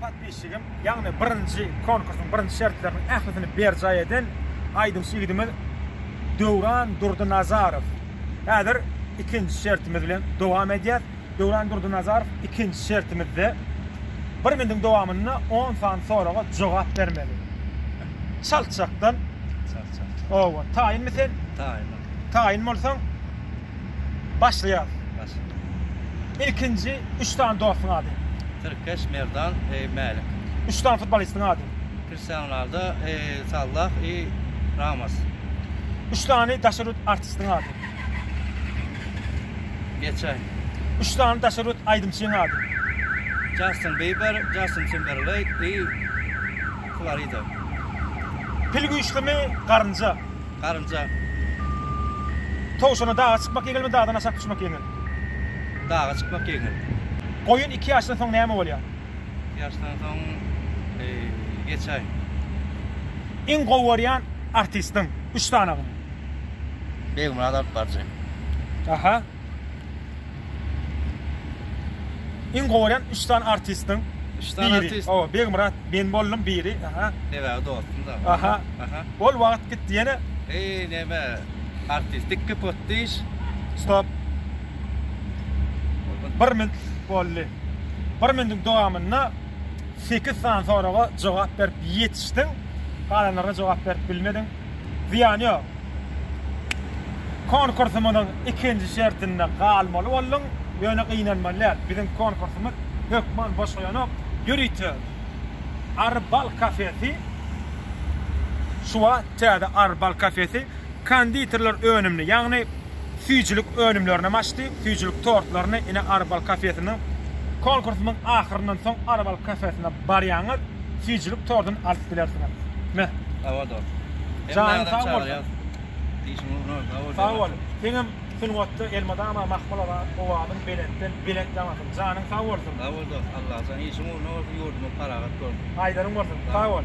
patbeşigim, yani birinci konkursun birinci şertlerinin ählisini berjay eden aýdyň şigidimiz Döwran Durdunazarov. Häzir ikinci şertimiz bilen dowam edýär. Döwran Durdunazarov ikinci şertimizde bir mendin dowamyny 10 san soraga jogap bermeli. Çalçakdan owa taýin misen? Taýin bolsaň başlaýar. İlkinci 3 tane dostun adı. Türkeş, Merdan, Malik. 3 tane futbolistin adı. Cristiano Ronaldo, Salah, Ramos. 3 tane daşarut artistin adı. Geçay. 3 tane daşarut aydımçının adı. Justin Bieber, Justin Timberlake, Florida. Pilgüçlü mi? Karınca. Karınca. Toğuşuna dağa çıkmak yengil mi? Dağdan aşağı düşmek yengil? Dağa çıkmak yengil. Koyun 2 yaşından sonra neyme oluyor? 2 yaşından sonra geçay. En kovarayan artistin 3 tane bunu. Begumrat Alpbarcı. Aha. En kovarayan 3 tane artistin. 3 tane artist. O Begumrat ben bollum biri. Aha. Evet dostum da. Aha. Bol vakit gitti yine. Neme artistik kapatış. Stop. 1 minut bolly. 1 minutun dowamyna 8 san soraga jogap berip ýetişdiň. Galanlara jogap berip bilmediň. Ziýan ýok. Konkursumyň ikinji şertinde galmaly boldun. Ýöne gynanmaly. Bizim konkursumyz hökman boşgaýanyk ýürüýtür. Arbal kafesi. Şuwa täze Arbal kafesi konditorlar önümli. Ýagny süýçilik önümlerine maçdy, süýçilik tortlaryny ine Arbal kafesiniň konkursynyň ahyryndan soň Arbal kafesine barýaňyz süýçilik tortun alyp bilersiňiz. Me. Awada. Can sağ ol. Sağ ol. Seňem Sunwatda Elmadama Mahmulova owadyň biletten bilet damatym. Janyň sağ bolsun. Awada. Allah sen işimi ýurduma paragat gör. Aýdaryň bolsun. Sağ ol.